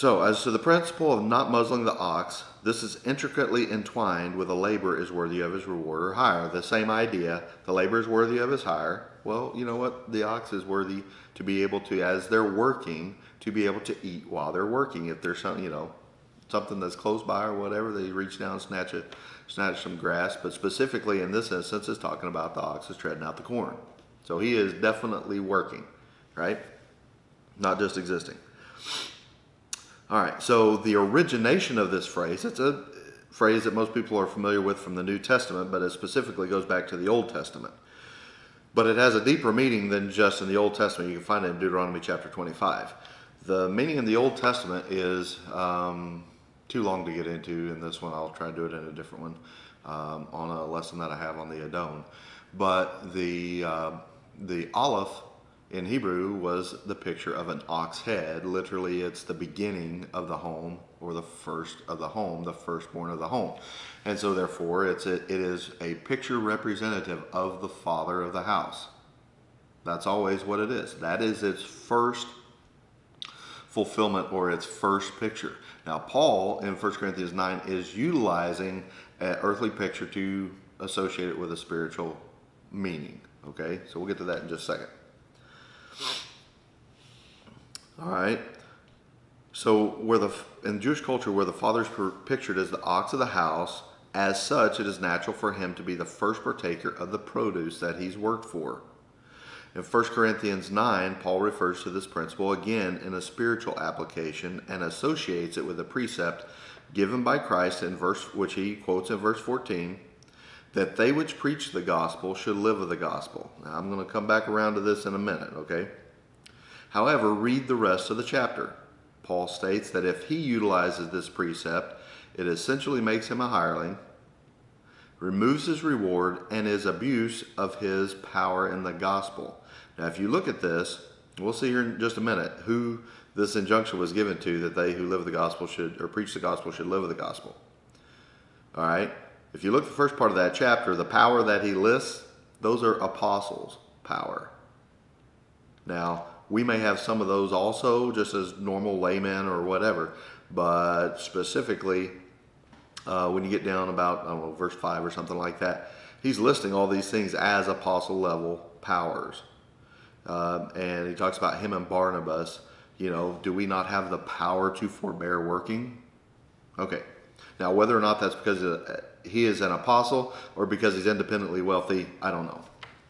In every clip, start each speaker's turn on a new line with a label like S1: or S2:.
S1: So, as to the principle of not muzzling the ox, this is intricately entwined with a labor is worthy of his reward or hire. The same idea, the labor is worthy of his hire. Well, you know what? The ox is worthy to be able to, as they're working, to be able to eat while they're working. If there's some, something that's close by or whatever, they reach down and snatch some grass. But specifically in this instance, it's talking about the ox is treading out the corn. So he is definitely working, right? Not just existing. All right, so the origination of this phrase, it's a phrase that most people are familiar with from the New Testament, but it specifically goes back to the Old Testament. But it has a deeper meaning than just in the Old Testament. You can find it in Deuteronomy chapter 25. The meaning in the Old Testament is too long to get into in this one. I'll try to do it in a different one on a lesson that I have on the Adon. But the Aleph in Hebrew was the picture of an ox head. Literally, it's the beginning of the home, or the first of the home, the firstborn of the home. And so therefore, it is a picture representative of the father of the house. That's always what it is. That is its first fulfillment, or its first picture. Now, Paul in 1 Corinthians 9 is utilizing an earthly picture to associate it with a spiritual meaning. Okay, so we'll get to that in just a second. All right. So in Jewish culture, where the father is pictured as the ox of the house, as such, it is natural for him to be the first partaker of the produce that he's worked for. In 1 Corinthians 9, Paul refers to this principle again in a spiritual application and associates it with a precept given by Christ which he quotes in verse 14, that they which preach the gospel should live of the gospel. Now, I'm going to come back around to this in a minute, okay? However, read the rest of the chapter. Paul states that if he utilizes this precept, it essentially makes him a hireling, removes his reward, and is abuse of his power in the gospel. Now, if you look at this, we'll see here in just a minute who this injunction was given to, that they who live the gospel should, or preach the gospel, should live of the gospel. All right? If you look at the first part of that chapter, the power that he lists, those are apostles' power. Now, we may have some of those also, just as normal laymen or whatever, but specifically, when you get down about, I don't know, verse 5 or something like that, he's listing all these things as apostle level powers. And he talks about him and Barnabas, do we not have the power to forbear working? Okay. Now, whether or not that's because he is an apostle or because he's independently wealthy, I don't know.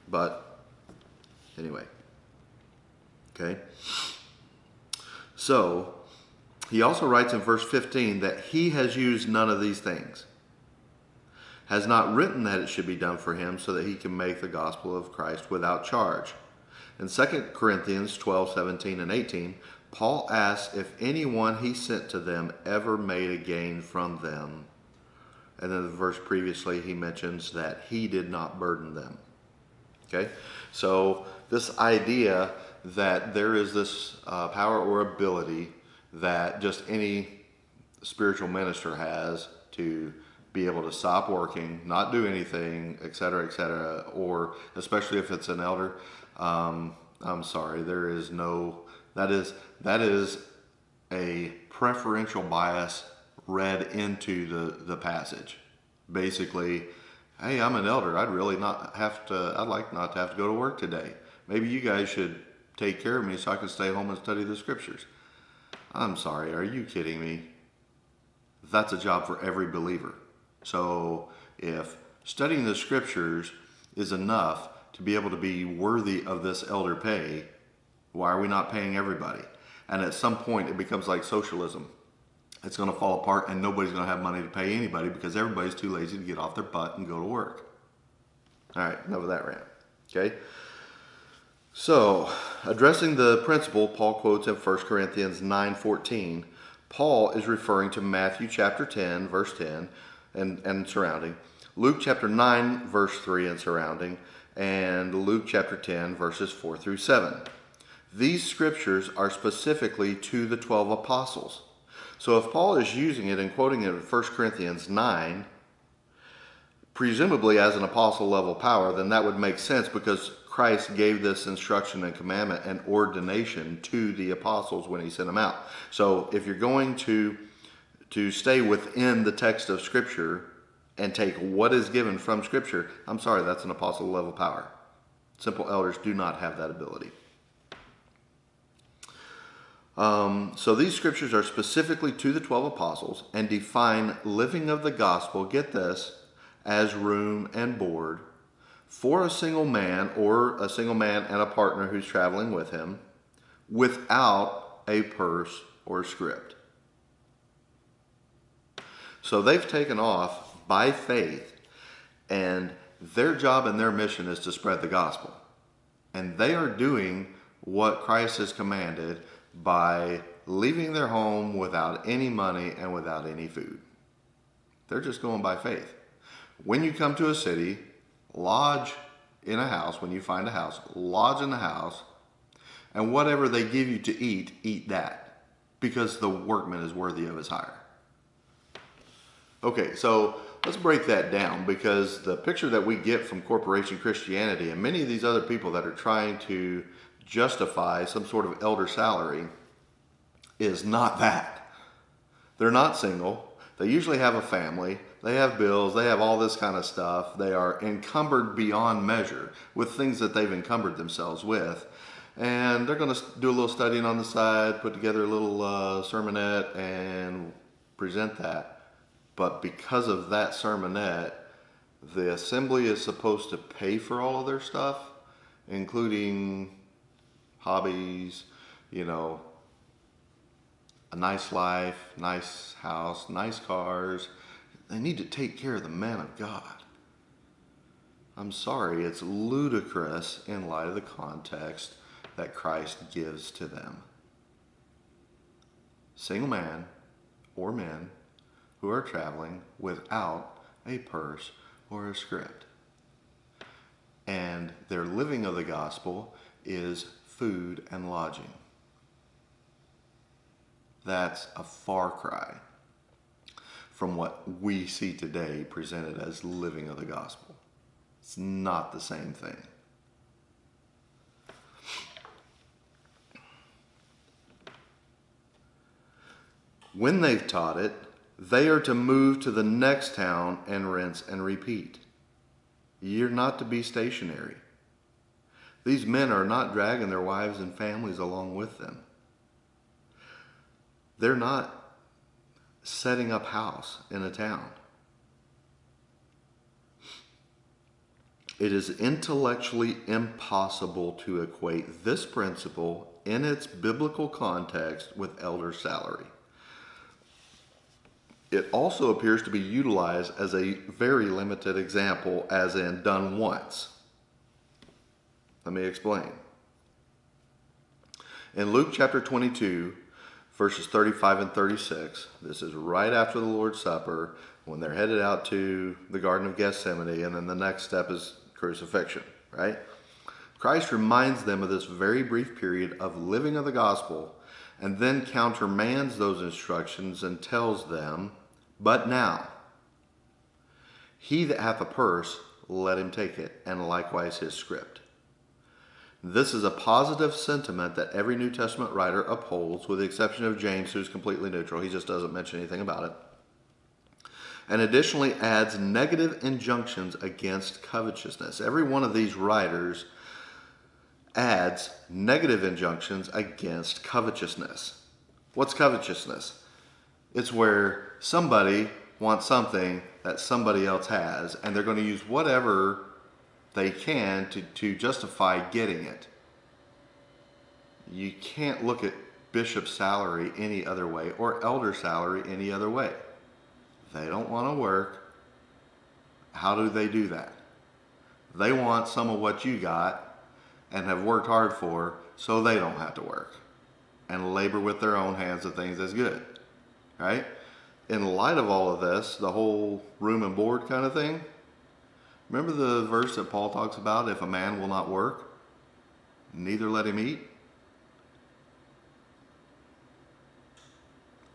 S1: But anyway. Okay. So, he also writes in verse 15 that he has used none of these things, has not written that it should be done for him so that he can make the gospel of Christ without charge. In 2 Corinthians 12, 17, and 18, Paul asks if anyone he sent to them ever made a gain from them. And then the verse previously, he mentions that he did not burden them. Okay? So this idea that there is this power or ability that just any spiritual minister has to be able to stop working, not do anything, etc., or especially if it's an elder, I'm sorry, there is no, that is a preferential bias read into the passage. Basically, hey, I'm an elder, I'd like not to have to go to work today. Maybe you guys should take care of me so I can stay home and study the scriptures. I'm sorry, are you kidding me? That's a job for every believer. So if studying the scriptures is enough to be able to be worthy of this elder pay, why are we not paying everybody? And at some point it becomes like socialism. It's going to fall apart and nobody's going to have money to pay anybody because everybody's too lazy to get off their butt and go to work. All right, enough of that rant. Okay? So, addressing the principle Paul quotes in 1 Corinthians 9:14, Paul is referring to Matthew chapter 10, verse 10 and surrounding, Luke chapter 9, verse 3 and surrounding, and Luke chapter 10, verses 4 through 7. These scriptures are specifically to the 12 apostles. So if Paul is using it and quoting it in 1 Corinthians 9, presumably as an apostle level power, then that would make sense because Christ gave this instruction and commandment and ordination to the apostles when he sent them out. So if you're going to stay within the text of Scripture and take what is given from Scripture, I'm sorry, that's an apostle level power. Simple elders do not have that ability. So these scriptures are specifically to the 12 apostles and define living of the gospel, get this, as room and board for a single man or a single man and a partner who's traveling with him without a purse or script. So they've taken off by faith, and their job and their mission is to spread the gospel. And they are doing what Christ has commanded by leaving their home without any money and without any food. They're just going by faith. When you come to a city, lodge in a house. When you find a house, lodge in the house, and whatever they give you to eat, eat that, because the workman is worthy of his hire. Okay, so let's break that down, because the picture that we get from corporation Christianity and many of these other people that are trying to justify some sort of elder salary is not that. They're not single. They usually have a family. They have bills. They have all this kind of stuff. They are encumbered beyond measure with things that they've encumbered themselves with. And they're going to do a little studying on the side, put together a little sermonette and present that. But because of that sermonette, the assembly is supposed to pay for all of their stuff, including hobbies, you know, a nice life, nice house, nice cars. They need to take care of the man of God. I'm sorry, it's ludicrous in light of the context that Christ gives to them. Single man or men who are traveling without a purse or a script. And their living of the gospel is food and lodging. That's a far cry from what we see today presented as living of the gospel. It's not the same thing. When they've taught it, they are to move to the next town and rinse and repeat. You're not to be stationary. These men are not dragging their wives and families along with them. They're not setting up house in a town. It is intellectually impossible to equate this principle in its biblical context with elder salary. It also appears to be utilized as a very limited example, as in done once. Let me explain. In Luke chapter 22, verses 35 and 36, this is right after the Lord's Supper, when they're headed out to the Garden of Gethsemane, and then the next step is crucifixion, right? Christ reminds them of this very brief period of living of the gospel, and then countermands those instructions and tells them, "But now, he that hath a purse, let him take it, and likewise his script." This is a positive sentiment that every New Testament writer upholds, with the exception of James, who's completely neutral. He just doesn't mention anything about it. And additionally adds negative injunctions against covetousness. Every one of these writers adds negative injunctions against covetousness. What's covetousness? It's where somebody wants something that somebody else has, and they're going to use whatever they can to justify getting it. You can't look at bishop's salary any other way, or elder salary any other way. They don't want to work. How do they do that? They want some of what you got and have worked hard for, so they don't have to work and labor with their own hands at things that's good, right? In light of all of this, the whole room and board kind of thing, remember the verse that Paul talks about, if a man will not work, neither let him eat?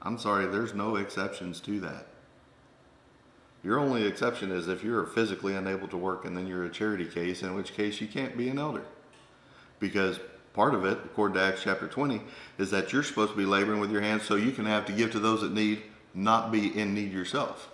S1: I'm sorry, there's no exceptions to that. Your only exception is if you're physically unable to work and then you're a charity case, in which case you can't be an elder. Because part of it, according to Acts chapter 20, is that you're supposed to be laboring with your hands so you can have to give to those that need, not be in need yourself.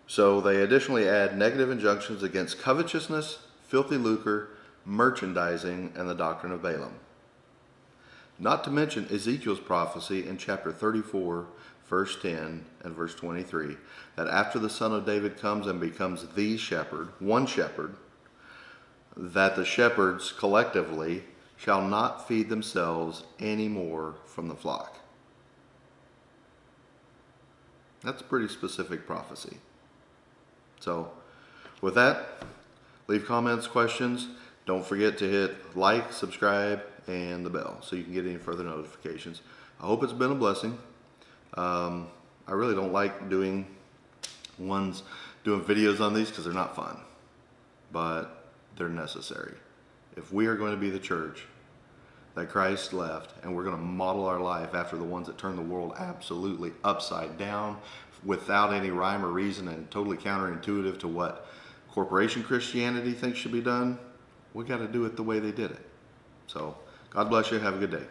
S1: So they additionally add negative injunctions against covetousness, filthy lucre, merchandising, and the doctrine of Balaam. Not to mention Ezekiel's prophecy in chapter 34, verse 10 and verse 23, that after the Son of David comes and becomes the shepherd, one shepherd, that the shepherds collectively shall not feed themselves any more from the flock. That's a pretty specific prophecy. So, with that, leave comments, questions. Don't forget to hit like, subscribe, and the bell so you can get any further notifications. I hope it's been a blessing. I really don't like doing videos on these because they're not fun, but they're necessary. If we are going to be the church that Christ left, and we're going to model our life after the ones that turn the world absolutely upside down without any rhyme or reason and totally counterintuitive to what corporation Christianity thinks should be done, we got to do it the way they did it. So God bless you. Have a good day.